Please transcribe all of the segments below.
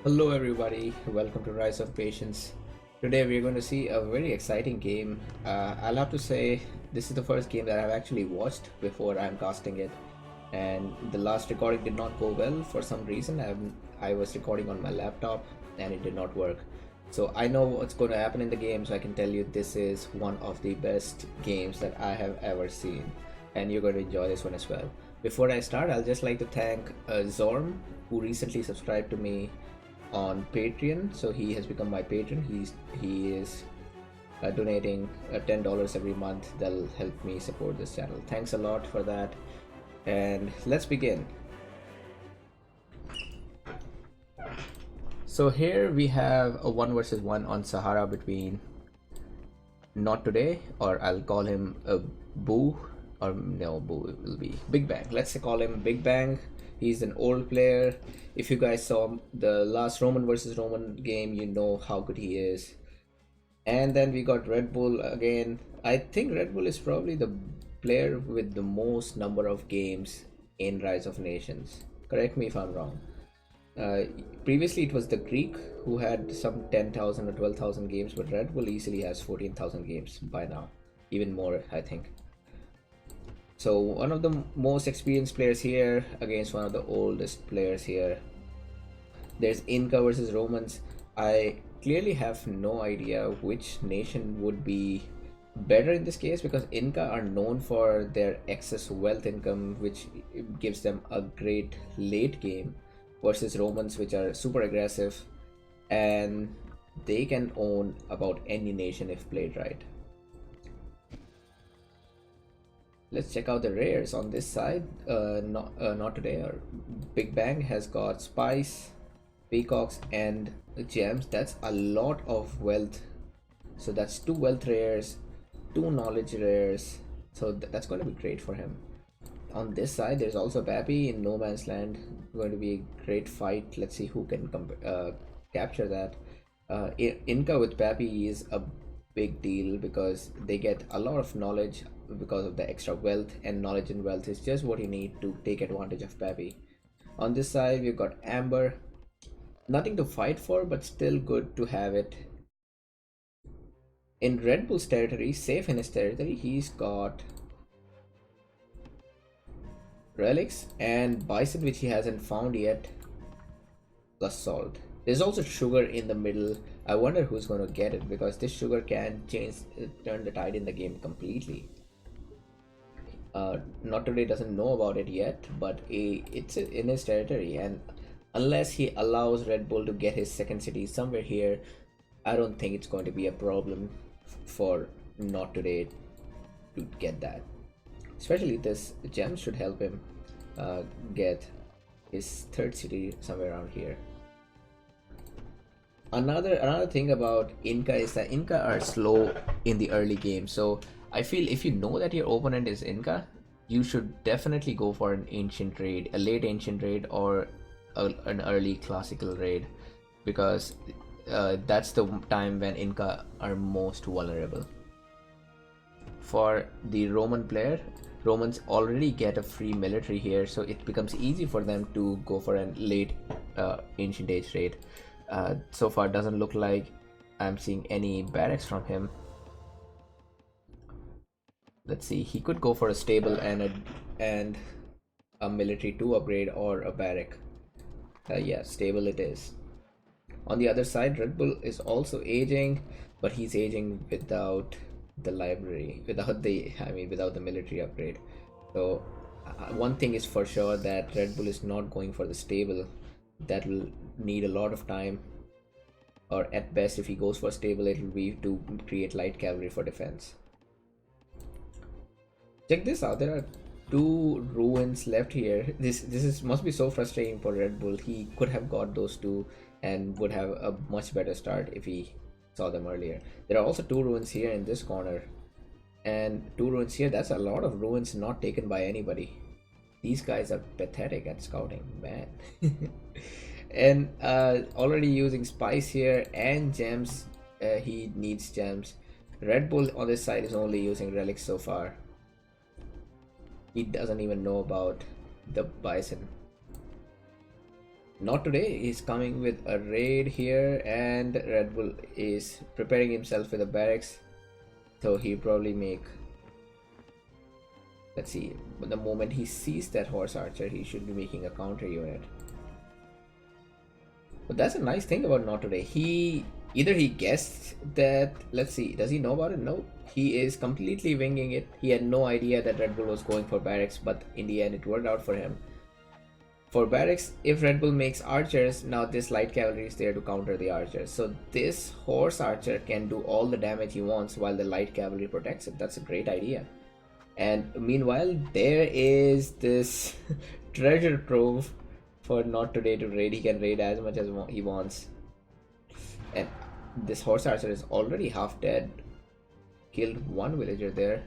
Hello everybody, welcome to Rise of Patience. Today we're going to see a very exciting game. I'll have to say this is the first game that I've actually watched before I'm casting it, and the last recording did not go well for some reason. I was recording on my laptop and it did not work. So I know what's going to happen in the game, so I can tell you this is one of the best games that I have ever seen, and you're going to enjoy this one as well. Before I start, I'll just like to thank Zorm, who recently subscribed to me on Patreon. So he has become my patron. He is donating $10 every month. That'll help me support this channel. Thanks a lot for that. And let's begin. So here we have a one versus one on Sahara between Not Today, or I'll call him a Boo, or no, Boo will be Big Bang. Let's call him Big Bang. He's an old player. If you guys saw the last Roman versus Roman game, you know how good he is. And then we got Red Bull again. I think Red Bull is probably the player with the most number of games in Rise of Nations. Correct me if I'm wrong. Uh, Previously, it was the Greek who had some 10,000 or 12,000 games, but Red Bull easily has 14,000 games by now, even more, I think. So, one of the most experienced players here against one of the oldest players here. There's Inca versus Romans. I clearly have no idea which nation would be better in this case because Inca are known for their excess wealth income, which gives them a great late game, versus Romans, which are super aggressive and they can own about any nation if played right. Let's check out the rares on this side. Not today. Or Big Bang has got Spice, Peacocks, and Gems. That's a lot of wealth. So that's two wealth rares, two knowledge rares. So that's going to be great for him. On this side, there's also Pappy in No Man's Land. Going to be a great fight. Let's see who can capture that. Inca with Pappy is a big deal because they get a lot of knowledge because of the extra wealth, and knowledge and wealth is just what you need to take advantage of Pappy. On this side, we've got Amber. Nothing to fight for, but still good to have it. In Red Bull's territory, safe in his territory, he's got relics and bison, which he hasn't found yet, plus salt. There's also sugar in the middle. I wonder who's going to get it because this sugar can turn the tide in the game completely. Not Today doesn't know about it yet, but it's in his territory, and unless he allows Red Bull to get his second city somewhere here, I don't think it's going to be a problem for Not Today to get that. Especially this gem should help him get his third city somewhere around here. Another thing about Inca is that Inca are slow in the early game. So I feel if you know that your opponent is Inca, you should definitely go for an ancient raid, a late ancient raid, or an early classical raid, because that's the time when Inca are most vulnerable. For the Roman player, Romans already get a free military here, so it becomes easy for them to go for a late ancient age raid. So far, doesn't look like I'm seeing any barracks from him. Let's see, he could go for a stable and a military 2 upgrade or a barrack. Yeah, stable it is. On the other side, Red Bull is also aging, but he's aging without the library, without the military upgrade. So one thing is for sure, that Red Bull is not going for the stable. That will need a lot of time, or at best if he goes for stable, it will be to create light cavalry for defense. Check this out, there are two ruins left here. This must be so frustrating for Red Bull. He could have got those two and would have a much better start if he saw them earlier. There are also two ruins here in this corner and two ruins here. That's a lot of ruins not taken by anybody. These guys are pathetic at scouting, man. And already using spice here and gems. He needs gems. Red Bull on this side is only using relics so far. He doesn't even know about the bison. Not today. He's coming with a raid here, and Red Bull is preparing himself with a barracks. So he probably make. Let's see. But the moment he sees that horse archer, he should be making a counter unit. But that's a nice thing about Not Today. He guessed that. Let's see. Does he know about it? No. He is completely winging it. He had no idea that Red Bull was going for barracks, but in the end, it worked out for him. For barracks, if Red Bull makes archers, now this light cavalry is there to counter the archers. So this horse archer can do all the damage he wants while the light cavalry protects it. That's a great idea. And meanwhile, there is this treasure trove for Not Today to raid. He can raid as much as he wants. And this horse archer is already half dead. Killed one villager there.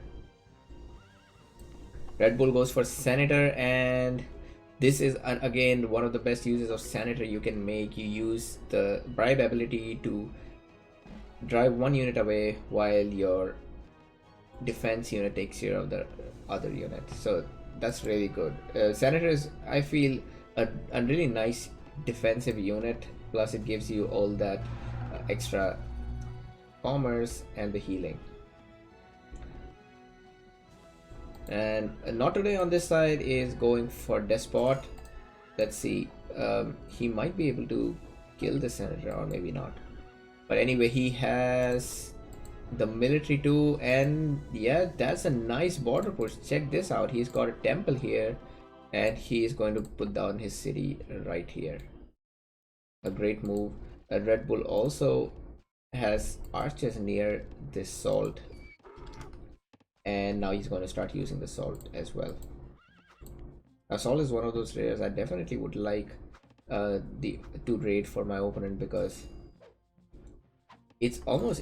Red Bull goes for senator, and this is again one of the best uses of senator you can make. You use the bribe ability to drive one unit away while your defense unit takes care of the other unit. So that's really good. Senator is, I feel, a really nice defensive unit. Plus it gives you all that extra commerce and the healing. And Not Today on this side is going for despot. Let's see. He might be able to kill the senator, or maybe not. But anyway, he has the military too, and yeah, that's a nice border push. Check this out. He's got a temple here, and he is going to put down his city right here. A great move. Red Bull also has archers near this salt, and now he's going to start using the salt as well. Salt is one of those rares I definitely would like to raid for my opponent, because it's almost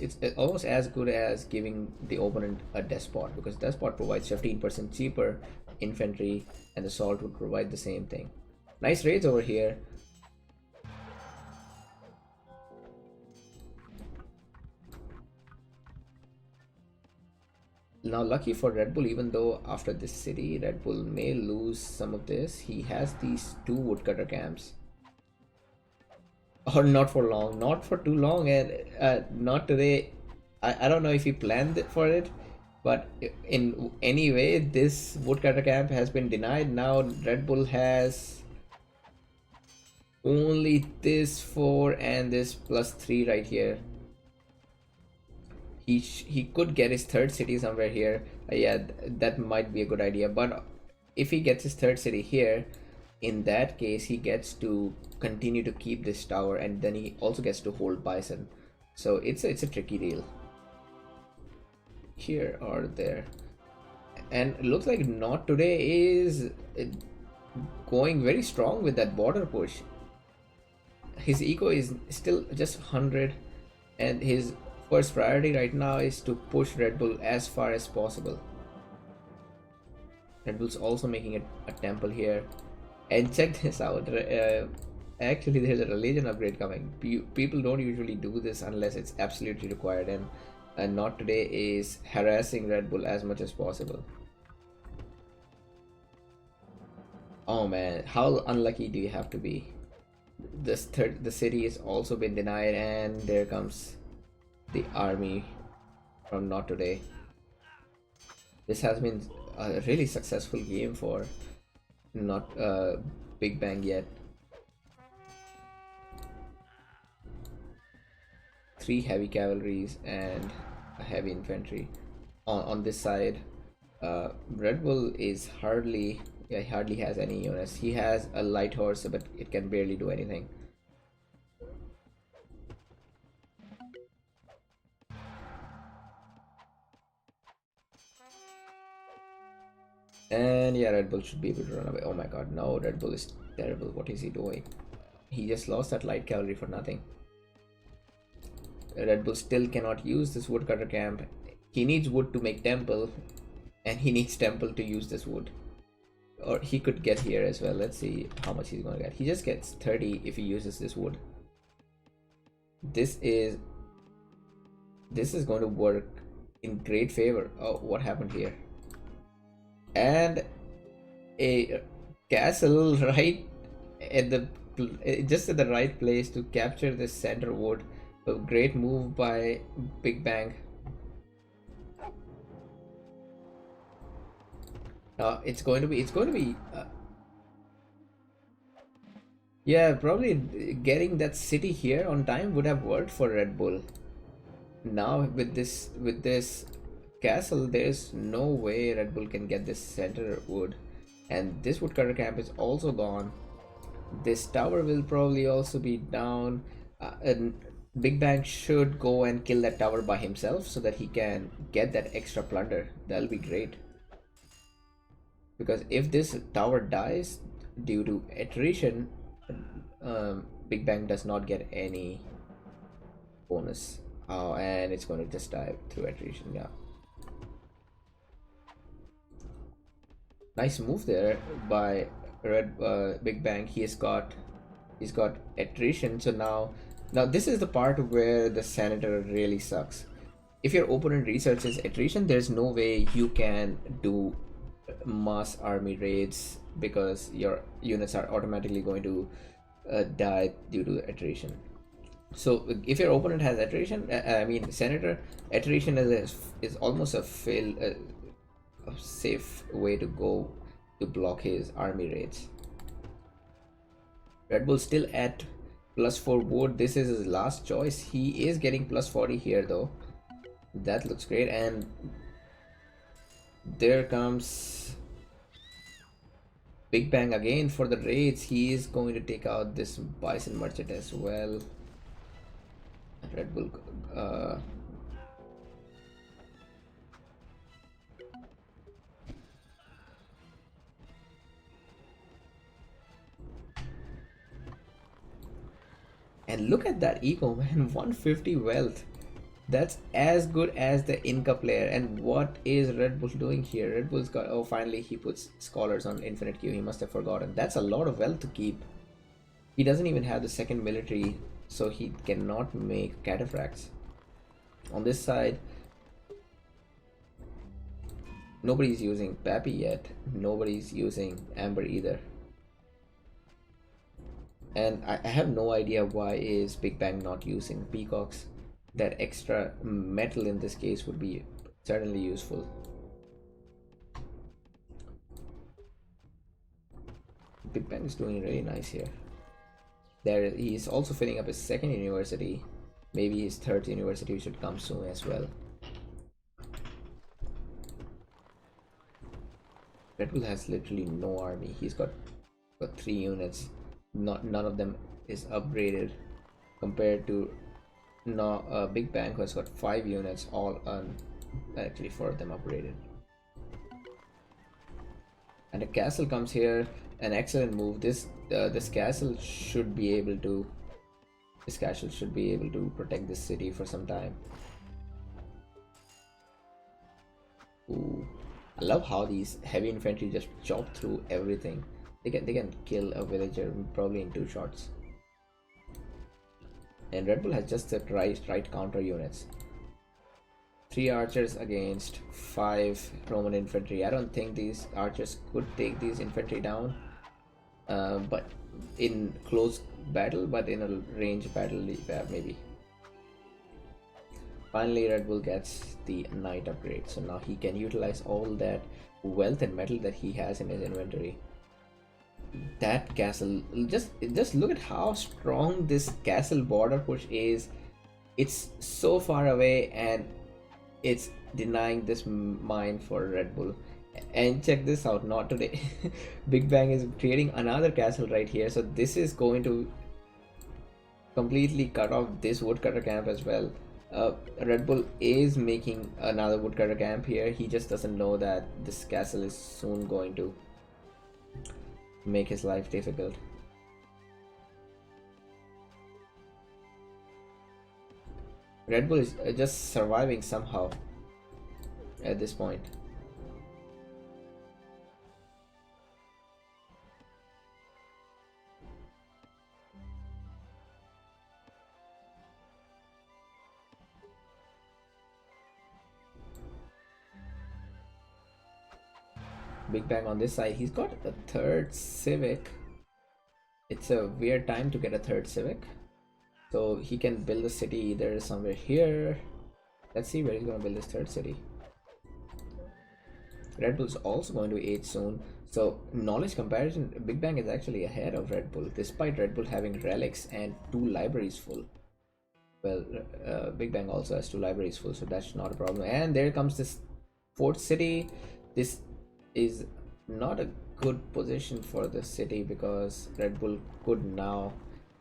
as good as giving the opponent a despot, because despot provides 15% cheaper infantry, and the salt would provide the same thing. Nice raids over here. Now lucky for Red Bull, even though after this city Red Bull may lose some of this, he has these two woodcutter camps. Or not for long, not for too long, and Not Today. I don't know if he planned for it, but in any way, this woodcutter camp has been denied. Now Red Bull has only this 4 and this +3 right here. He could get his third city somewhere here. Yeah, that might be a good idea. But if he gets his third city here, in that case, he gets to continue to keep this tower, and then he also gets to hold bison. So it's a tricky deal. Here or there. And it looks like Not Today is going very strong with that border push. His eco is still just 100, and his first priority right now is to push Red Bull as far as possible. Red Bull's also making a temple here. And check this out. Actually, there's a religion upgrade coming. People don't usually do this unless it's absolutely required, and Not Today is harassing Red Bull as much as possible. Oh man, how unlucky do you have to be? The city has also been denied, and there comes the army from Not Today. This has been a really successful game for not Big Bang yet. 3 heavy cavalries and a heavy infantry on this side. Red Bull is hardly has any units. He has a light horse, but it can barely do anything. And yeah, Red Bull should be able to run away. Oh my god, no, Red Bull is terrible. What is he doing? He just lost that light cavalry for nothing. Red Bull still cannot use this woodcutter camp. He needs wood to make temple, and he needs temple to use this wood. Or he could get here as well. Let's see how much he's gonna get. He just gets 30 if he uses this wood. This is going to work in great favor. Oh, what happened here? And a castle right at the just at the right place to capture this center wood. A great move by Big Bang. It's going to be yeah, probably getting that city here on time would have worked for Red Bull. Now with this castle, there's no way Red Bull can get this center wood, and this woodcutter camp is also gone. This tower will probably also be down, and Big Bang should go and kill that tower by himself so that he can get that extra plunder. That'll be great, because if this tower dies due to attrition, Big Bang does not get any bonus. Oh, and it's going to just die through attrition. Yeah, nice move there by Red Big Bang. He's got attrition. So now this is the part where the senator really sucks. If your opponent researches attrition, there's no way you can do mass army raids because your units are automatically going to die due to attrition. So if your opponent has attrition, I mean senator, attrition is almost a safe way to go to block his army raids. Red Bull still at +4 wood. This is his last choice. He is getting +40 here though. That looks great, and there comes Big Bang again for the raids. He is going to take out this Bison Merchant as well. Red Bull and look at that eco, man. 150 wealth. That's as good as the Inca player. And what is Red Bull doing here? Red Bull's got, oh, finally he puts scholars on infinite queue. He must have forgotten. That's a lot of wealth to keep. He doesn't even have the second military, so he cannot make cataphracts. On this side, nobody's using Pappy yet. Nobody's using Amber either. And I have no idea why is Big Bang not using peacocks. That extra metal in this case would be certainly useful. Big Bang is doing really nice here. There he is also filling up his second university. Maybe his third university should come soon as well. Red Bull has literally no army. He's got 3 units. None of them is upgraded compared to Big Bang, who has got 5 units, all actually 4 of them upgraded. And a castle comes here, an excellent move. This castle should be able to protect this city for some time. Ooh, I love how these heavy infantry just chop through everything. They can kill a villager probably in 2 shots. And Red Bull has just the right counter units. 3 archers against 5 Roman infantry. I don't think these archers could take these infantry down, but in close battle, but in a range battle, maybe. Finally, Red Bull gets the knight upgrade, so now he can utilize all that wealth and metal that he has in his inventory. That castle, just look at how strong this castle border push is. It's so far away and it's denying this mine for Red Bull. And check this out, not today. Big Bang is creating another castle right here, so this is going to completely cut off this woodcutter camp as well. Red Bull is making another woodcutter camp here. He just doesn't know that this castle is soon going to make his life difficult. Red Bull is just surviving somehow at this point. Big Bang on this side, he's got a third civic. it's a weird time to get a third civic. So he can build a city either somewhere here. Let's see where he's going to build his third city. Red Bull's also going to age soon. So knowledge comparison, Big Bang is actually ahead of Red Bull, despite Red Bull having relics and 2 libraries full. Well, Big Bang also has 2 libraries full, so that's not a problem. And there comes this fourth city. This is not a good position for the city because Red Bull could now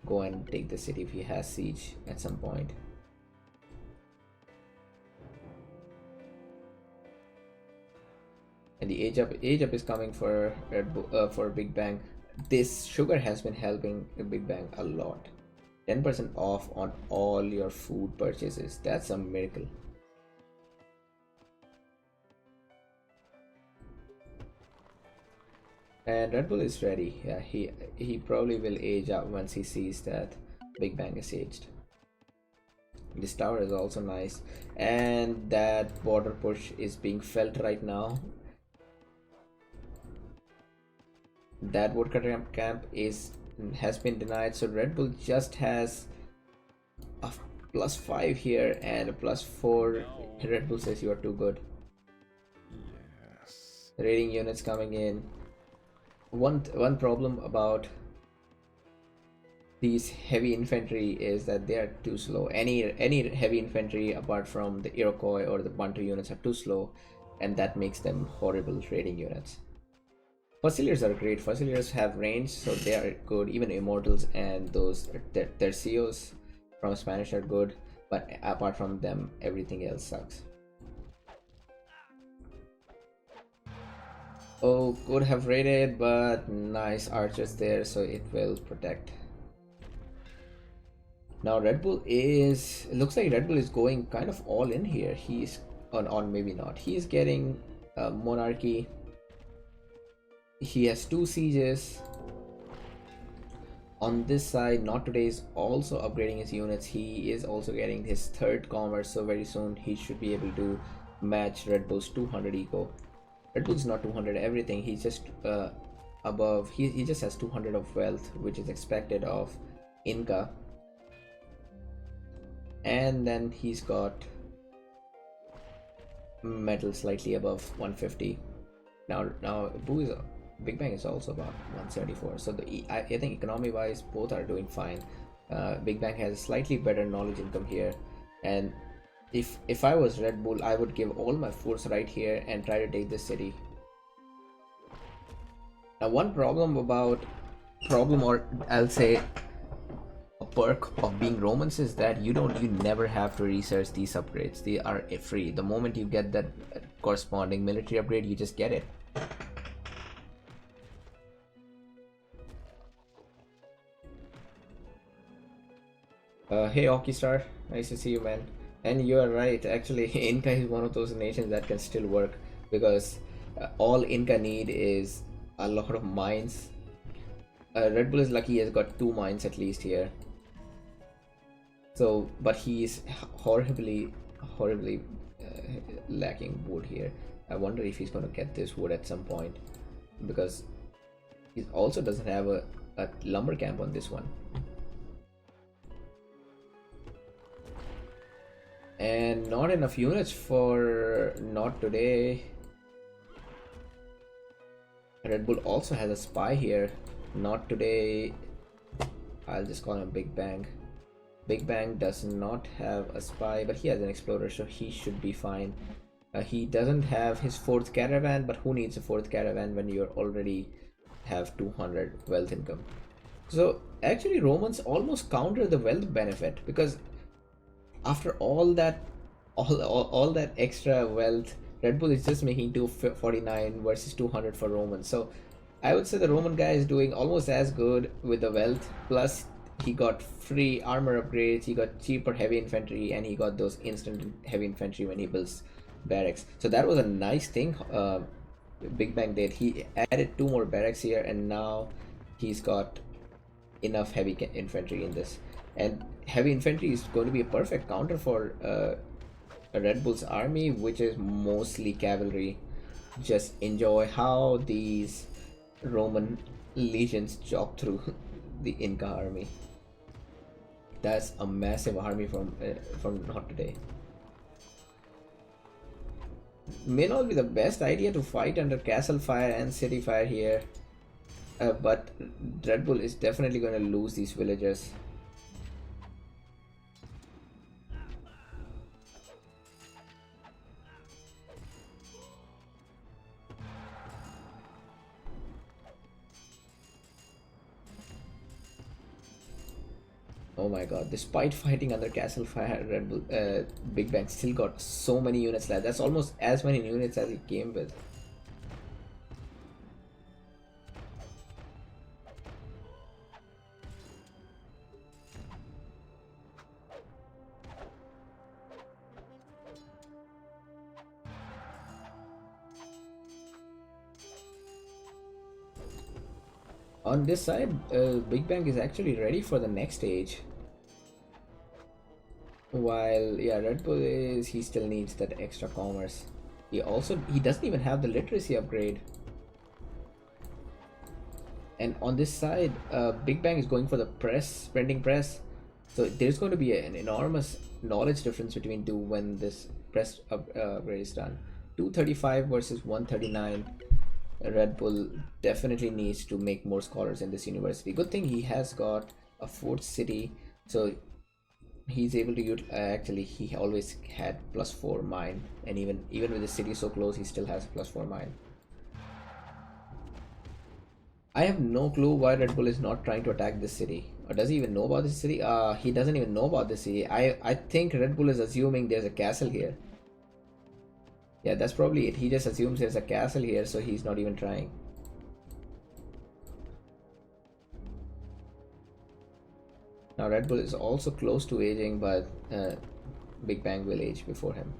go and take the city if he has siege at some point. And the age up is coming for Red Bull, for Big Bang. This sugar has been helping Big Bang a lot. 10% off on all your food purchases. That's a miracle. And Red Bull is ready. Yeah, he probably will age up once he sees that Big Bang is aged. This tower is also nice, and that border push is being felt right now. That woodcutter camp has been denied, so Red Bull just has a +5 here and a +4. Red Bull says you are too good. Yes. Raiding units coming in. One problem about these heavy infantry is that they are too slow. Any heavy infantry apart from the Iroquois or the Bantu units are too slow, and that makes them horrible raiding units. Fusiliers are great. Fusiliers have range, so they are good. Even Immortals and those Tercios from Spanish are good, but apart from them, everything else sucks. Oh, could have raided, but nice archers there, so it will protect. Now Red Bull is, it looks like Red Bull is going kind of all in here. He's on maybe not. He's getting monarchy. He has 2 sieges. On this side, Not Today is also upgrading his units. He is also getting his 3rd commerce, so very soon he should be able to match Red Bull's 200 eco. Red Bull's not 200 everything, he's just above, he just has 200 of wealth, which is expected of Inca. And then he's got metal slightly above 150. Now Big Bang is also about 174. So I think economy wise both are doing fine. Big Bang has a slightly better knowledge income here, and if I was Red Bull, I would give all my force right here and try to take this city. Now one problem or I'll say a perk of being Romans is that you never have to research these upgrades. They are free. The moment you get that corresponding military upgrade, you just get it. Hey Hockey Star, nice to see you, man. And you are right, actually Inca is one of those nations that can still work, because all Inca need is a lot of mines. Red Bull is lucky he has got 2 mines at least here. So, but he is horribly lacking wood here. I wonder if he's gonna get this wood at some point, because he also doesn't have a lumber camp on this one. And not enough units for Not Today. Red Bull also has a spy here. Not Today, I'll just call him Big Bang. Big Bang does not have a spy, but he has an explorer, so he should be fine. He doesn't have his 4th caravan, but who needs a 4th caravan when you already have 200 wealth income? So actually Romans almost counter the wealth benefit, because after all that extra wealth, Red Bull is just making 249 versus 200 for Romans. So I would say the Roman guy is doing almost as good with the wealth, plus he got free armor upgrades, he got cheaper heavy infantry, and he got those instant heavy infantry when he builds barracks. So that was a nice thing Big Bang did. He added 2 more barracks here, and now he's got enough heavy infantry in this. And heavy infantry is going to be a perfect counter for Red Bull's army, which is mostly cavalry. Just enjoy how these Roman legions chop through the Inca army. That's a massive army from not today. May not be the best idea to fight under castle fire and city fire here, but Red Bull is definitely going to lose these villagers. Oh my god, despite fighting under castle fire, Red Bull, Big Bang still got so many units left. That's almost as many units as he came with. On this side, Big Bang is actually ready for the next stage. While yeah, Red Bull is, he still needs that extra commerce. He doesn't even have the literacy upgrade. And on this side, Big Bang is going for the printing press. So there's going to be an enormous knowledge difference between two when this press upgrade is done. 235 versus 139. Red Bull definitely needs to make more scholars in this university. Good thing he has got a fourth city, so he's able to use. Actually, he always had +4 mine, and even with the city so close, he still has +4 mine. I have no clue why Red Bull is not trying to attack this city. Or does he even know about this city? He doesn't even know about this city. I think Red Bull is assuming there's a castle here. Yeah, that's probably it. He just assumes there's a castle here, so he's not even trying. Now Red Bull is also close to aging, but Big Bang will age before him.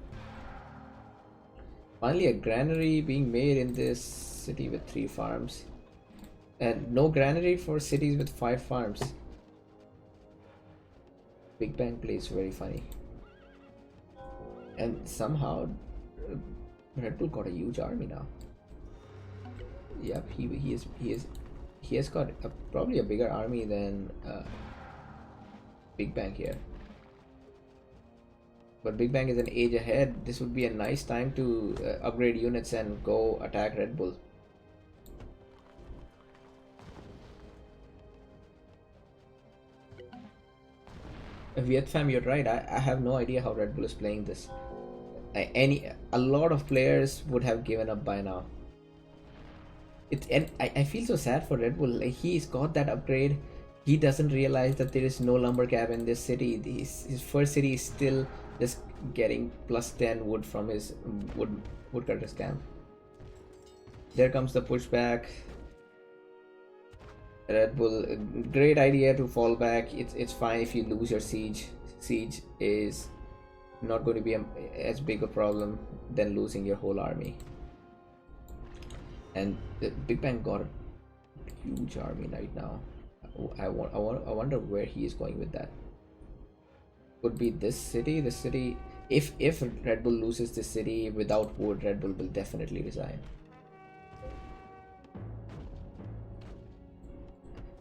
Finally, a granary being made in this city with 3 farms. And no granary for cities with 5 farms. Big Bang plays very funny. And somehow Red Bull got a huge army now. Yep, he has got probably a bigger army than Big Bang here. But Big Bang is an age ahead. This would be a nice time to upgrade units and go attack Red Bull. Vietfam, you're right. I have no idea how Red Bull is playing this. A lot of players would have given up by now. And I feel so sad for Red Bull. Like, he's got that upgrade. He doesn't realize that there is no lumber cap in this city. His first city is still just getting +10 wood from his woodcutter's camp. There comes the pushback. Red Bull, great idea to fall back. It's fine if you lose your siege. Siege is not going to be as big a problem than losing your whole army. And Big Bang got a huge army right now. I wonder where he is going with that. Could be this city. The city. If Red Bull loses this city without wood, Red Bull will definitely resign.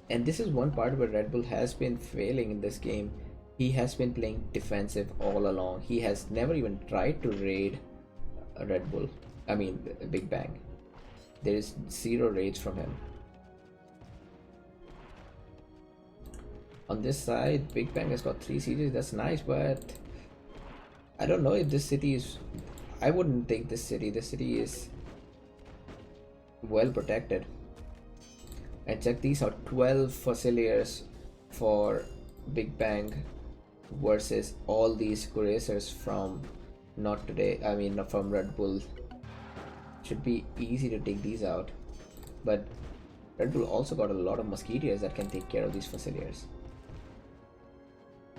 And this is one part where Red Bull has been failing in this game. He has been playing defensive all along. He has never even tried to raid Red Bull. I mean, Big Bang. There is 0 raids from him. On this side, Big Bang has got 3 sieges. That's nice, but I don't know if this city is. I wouldn't take this city. This city is well protected. And check these out, 12 Fusiliers for Big Bang versus all these cuirassiers from not today. I mean, from Red Bull. Should be easy to take these out. But Red Bull also got a lot of musketeers that can take care of these Fusiliers.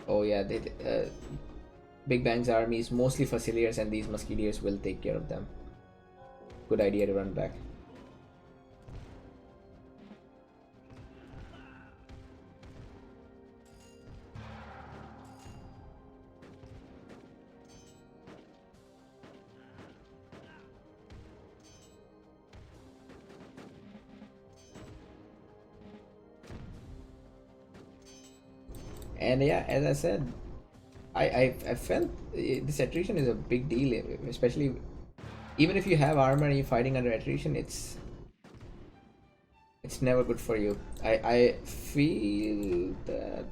Oh yeah, Big Bang's army is mostly Fusiliers, and these musketeers will take care of them. Good idea to run back. And yeah, as I said, I felt this attrition is a big deal, especially even if you have armor and you're fighting under attrition. It's never good for you. I feel that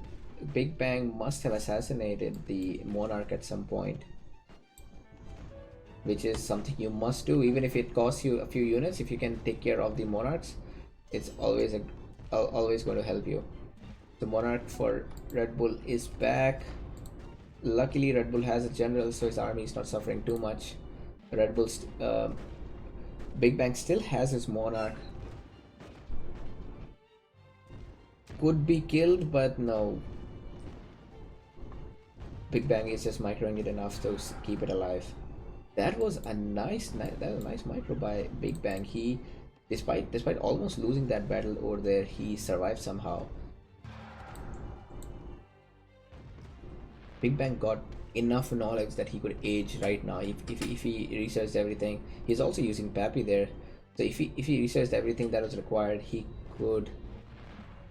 Big Bang must have assassinated the monarch at some point, which is something you must do, even if it costs you a few units. If you can take care of the monarchs, it's always going to help you. The monarch for Red Bull is back. Luckily, Red Bull has a general, so his army is not suffering too much. Red Bull's Big Bang still has his monarch. Could be killed, but no. Big Bang is just microing it enough to keep it alive. That was a nice micro by Big Bang. He, despite almost losing that battle over there, he survived somehow. Big Bang got enough knowledge that he could age right now. If he researched everything, he's also using Pappy there. So if he researched everything that was required, he could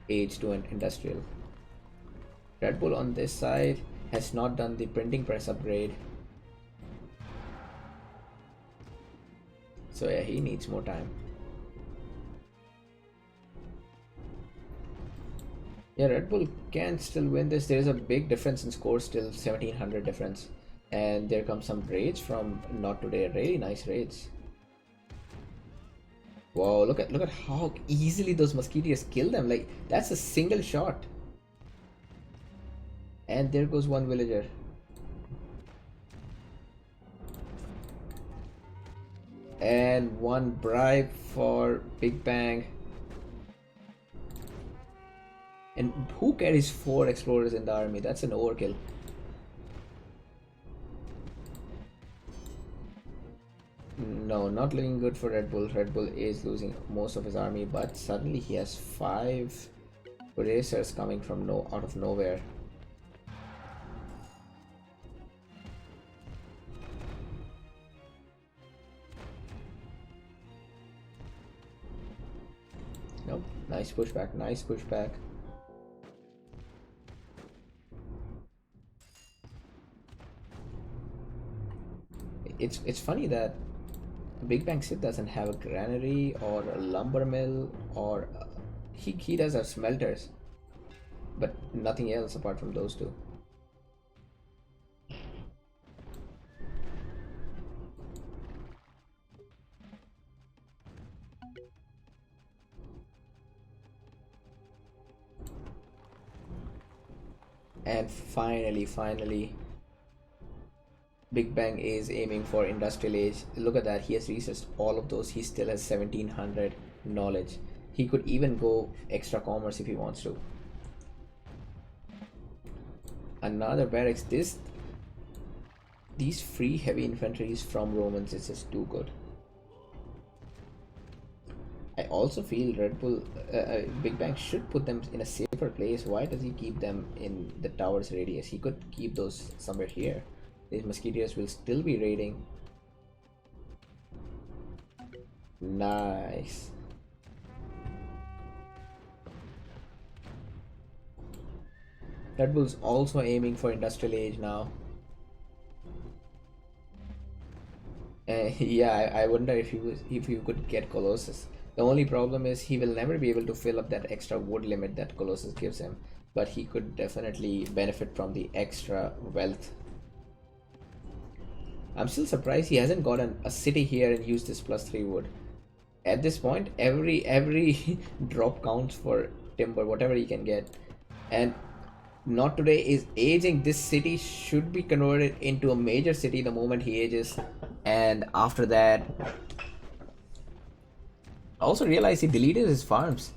age to an industrial. Red Bull on this side has not done the printing press upgrade. So yeah, he needs more time. Yeah, Red Bull can still win this. There is a big difference in score still, 1700 difference. And there comes some raids from Not Today, really nice raids. Wow, look at how easily those Musketeers kill them. Like, that's a single shot. And there goes one villager. And one bribe for Big Bang. And who carries 4 explorers in the army? That's an overkill. No, not looking good for Red Bull. Red Bull is losing most of his army, but suddenly he has 5 racers coming from out of nowhere. Nope, nice pushback, nice pushback. It's funny that Big Bang Sid doesn't have a granary or a lumber mill, or he does have smelters, but nothing else apart from those two. And finally, Big Bang is aiming for industrial age. Look at that, he has researched all of those. He still has 1700 knowledge. He could even go extra commerce if he wants to. Another barracks. These free heavy infantries from Romans is just too good. I also feel Red Bull, Big Bang should put them in a safer place. Why does he keep them in the tower's radius? He could keep those somewhere here. These Musketeers will still be raiding. Nice. Red Bull's also aiming for industrial age now. Yeah, I wonder if you could get Colossus. The only problem is he will never be able to fill up that extra wood limit that Colossus gives him, but he could definitely benefit from the extra wealth. I'm still surprised he hasn't gotten a city here and used this +3 wood. At this point, every drop counts for timber, whatever he can get. And Not Today is aging. This city should be converted into a major city the moment he ages. And after that, I also realized he deleted his farms.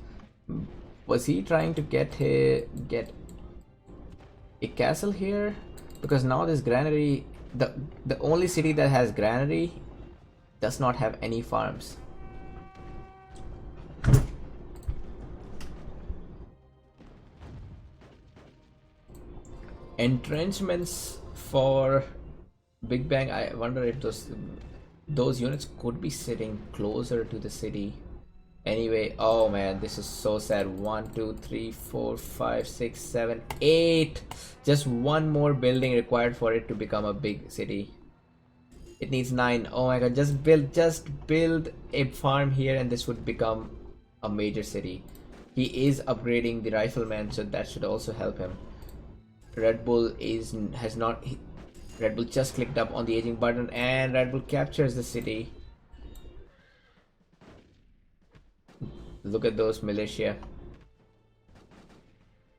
Was he trying to get a castle here? Because now this granary, the only city that has granary does not have any farms. Entrenchments for Big Bang. I wonder if those units could be sitting closer to the city. Anyway, oh man, this is so sad. 1, 2, 3, 4, 5, 6, 7, 8. Just one more building required for it to become a big city. It needs 9. Oh my god, just build a farm here and this would become a major city. He is upgrading the rifleman, so that should also help him. Red Bull has not. Red Bull just clicked up on the aging button and Red Bull captures the city. Look at those militia.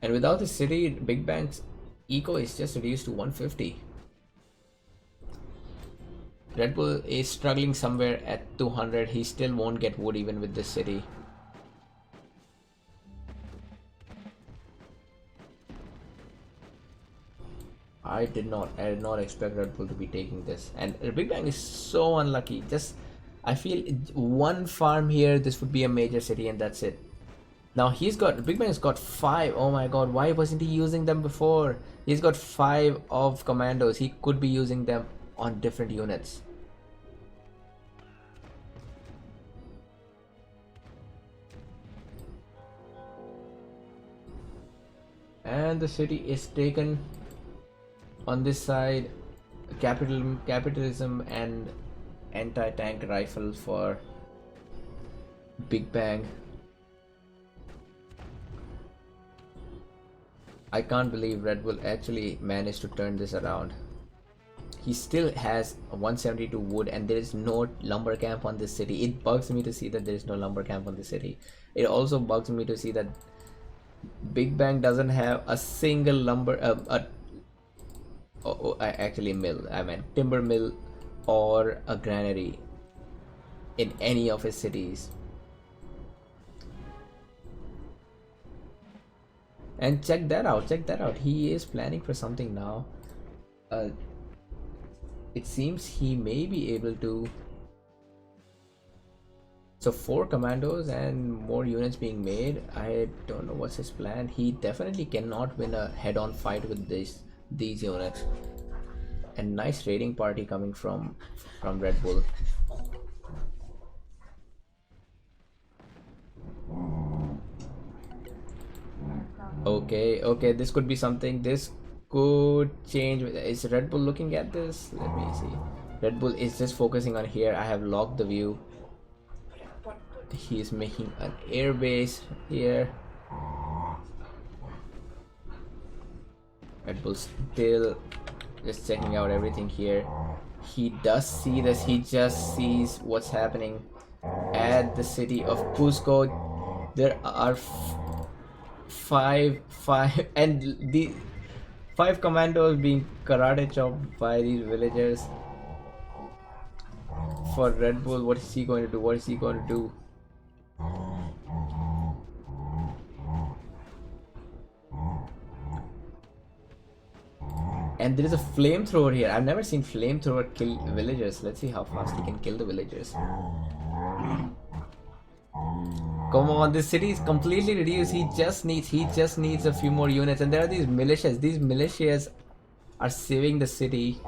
And without the city, Big Bang's eco is just reduced to 150. Red Bull is struggling somewhere at 200. He still won't get wood even with this city. I did not expect Red Bull to be taking this. And Big Bang is so unlucky. I feel one farm here, this would be a major city and that's it. Now Big Bang's got 5. Oh my god, why wasn't he using them before? He's got 5 of commandos. He could be using them on different units. And the city is taken. On this side, capitalism and anti-tank rifle for Big Bang. I can't believe Red Bull actually managed to turn this around. He still has 172 wood and there is no lumber camp on this city. It bugs me to see that there is no lumber camp on this city. It also bugs me to see that Big Bang doesn't have a single lumber actually mill. I meant timber mill or a granary in any of his cities. And check that out. He is planning for something now. It seems he may be able to. So 4 commandos and more units being made. I don't know what's his plan. He definitely cannot win a head-on fight with these units. And nice raiding party coming from Red Bull. Okay, this could be something. This could change. Is Red Bull looking at this? Let me see. Red Bull is just focusing on here. I have locked the view. He is making an air base here. Red Bull still just checking out everything here. He does see this. He just sees what's happening at the city of Cusco. There are five and the 5 commandos being karate chopped by these villagers. For Red Bull, what is he going to do? And there is a flamethrower here. I've never seen flamethrower kill villagers. Let's see how fast he can kill the villagers. Come on, this city is completely reduced. He just needs a few more units. And there are these militias. These militias are saving the city.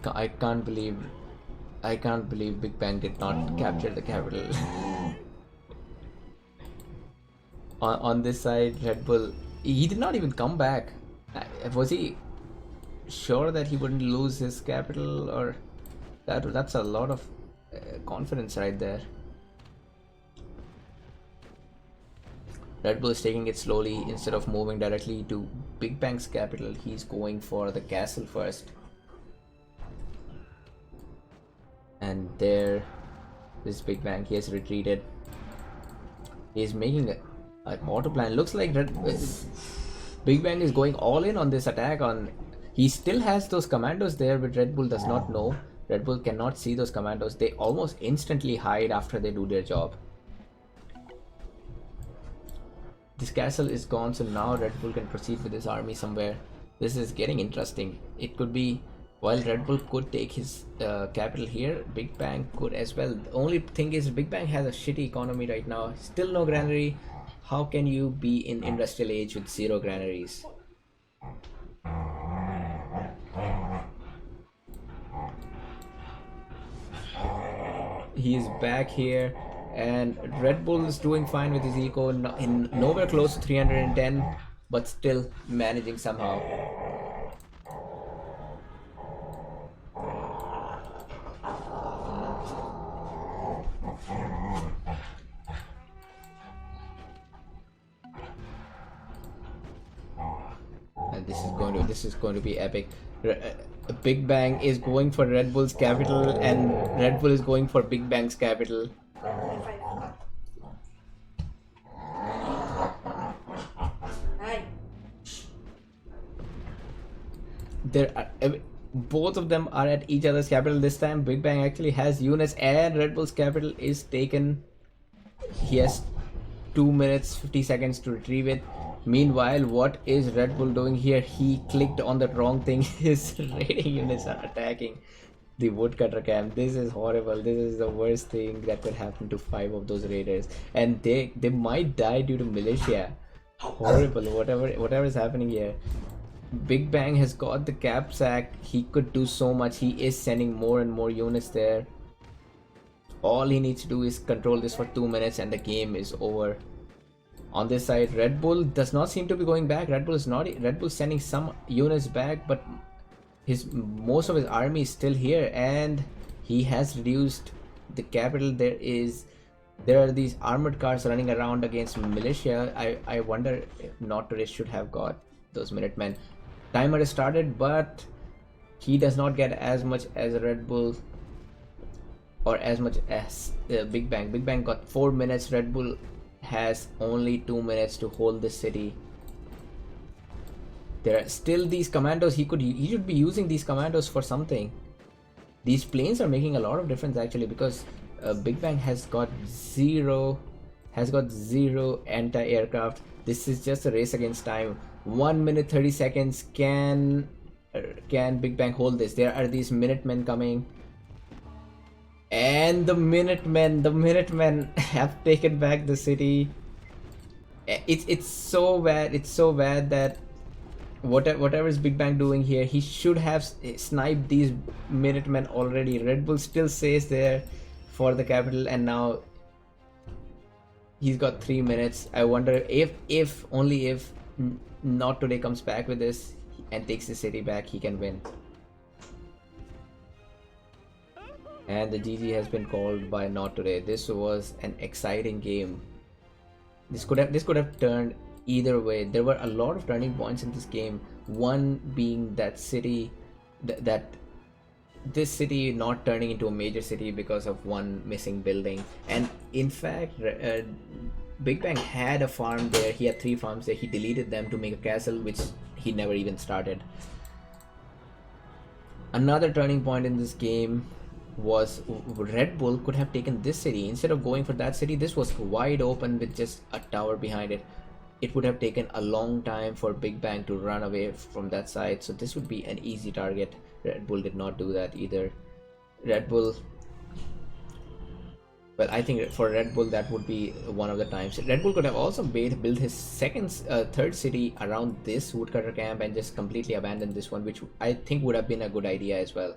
I can't believe Big Bang did not capture the capital. on this side, Red Bull, he did not even come back. Was he sure that he wouldn't lose his capital, or that's a lot of confidence right there. Red Bull is taking it slowly. Instead of moving directly to Big Bang's capital, he's going for the castle first. And there is Big Bang. He has retreated. He is making an auto plan. Looks like Big Bang is going all in on this attack. He still has those commandos there, but Red Bull does not know. Red Bull cannot see those commandos. They almost instantly hide after they do their job. This castle is gone, so now Red Bull can proceed with his army somewhere. This is getting interesting. It could be, while Red Bull could take his capital here, Big Bang could as well. The only thing is Big Bang has a shitty economy right now. Still no granary. How can you be in industrial age with 0 granaries? He's back here, and Red Bull is doing fine with his eco, in nowhere close to 310, but still managing somehow. And this is going to be epic. Big Bang is going for Red Bull's capital, and Red Bull is going for Big Bang's capital. There are, both of them are at each other's capital this time. Big Bang actually has units, and Red Bull's capital is taken. He has 2 minutes 50 seconds to retrieve it. Meanwhile, what is Red Bull doing here? He clicked on the wrong thing. His raiding units are attacking the woodcutter camp. This is horrible. This is the worst thing that could happen to 5 of those raiders, and they might die due to militia. Horrible. Whatever is happening here. Big Bang has got the cap sack. He could do so much. He is sending more and more units there. All he needs to do is control this for 2 minutes and the game is over. On this side, Red Bull does not seem to be going back. Red Bull sending some units back, but most of his army is still here, and he has reduced the capital. There are these armored cars running around against militia. I wonder if Not Today should have got those Minutemen. Timer is started, but he does not get as much as Red Bull, or as much as Big Bang. Big Bang got 4 minutes. Red Bull has only 2 minutes to hold the city. There are still these commandos. He should be using these commandos for something. These planes are making a lot of difference actually, because Big Bang has got zero anti-aircraft. This is just a race against time. 1 minute 30 seconds. Can Big Bang hold this? There are these Minutemen coming, and the Minutemen have taken back the city. It's so bad that whatever is Big Bang doing here, he should have sniped these Minutemen already. Red Bull still stays there for the capital, and now he's got 3 minutes. I wonder if only if Not Today comes back with this and takes the city back, he can win. And the GG has been called by Not Today. This was an exciting game. This could have turned either way. There were a lot of turning points in this game. One being that city, this city not turning into a major city because of one missing building. And in fact, Big Bang had a farm there. He had 3 farms there. He deleted them to make a castle, which he never even started. Another turning point in this game was Red Bull could have taken this city. Instead of going for that city, this was wide open with just a tower behind it. It would have taken a long time for Big Bang to run away from that side, so this would be an easy target. Red Bull did not do that either. Red Bull, well, I think for Red Bull that would be one of the times. Red Bull could have also built his third city around this woodcutter camp and just completely abandoned this one, which I think would have been a good idea as well.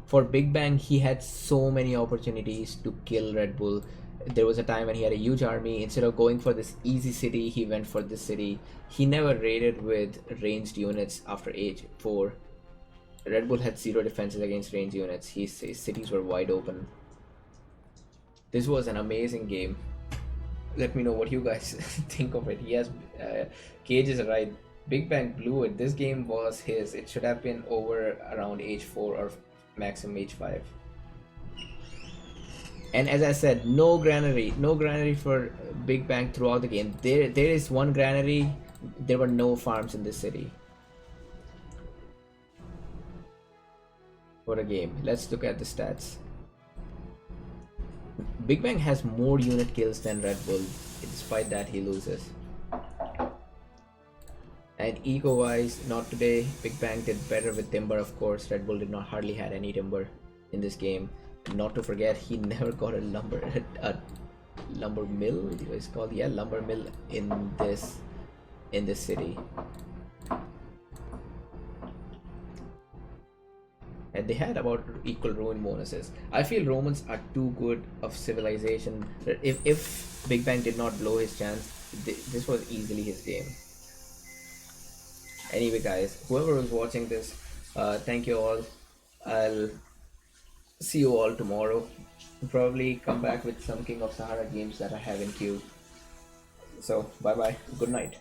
For Big Bang, he had so many opportunities to kill Red Bull. There was a time when he had a huge army. Instead of going for this easy city, he went for this city. He never raided with ranged units after age 4. Red Bull had 0 defenses against ranged units. His cities were wide open. This was an amazing game. Let me know what you guys think of it. Yes, Cage is right. Big Bang blew it. This game was his. It should have been over around age 4 or maximum age 5. And as I said, no granary for Big Bang throughout the game. There is one granary. There were no farms in this city. What a game. Let's look at the stats. Big Bang has more unit kills than Red Bull. Despite that, he loses. And eco wise, Not Today, Big Bang did better with timber, of course. Red Bull did not hardly had any timber in this game. Not to forget, he never got a lumber mill. It's called, yeah, lumber mill in this city. and they had about equal ruin bonuses. I feel Romans are too good of civilization that if Big Bang did not blow his chance, this was easily his game. Anyway, guys, whoever was watching this, thank you all. I'll see you all tomorrow. Probably come back with some King of Sahara games that I have in queue. So, bye bye. Good night.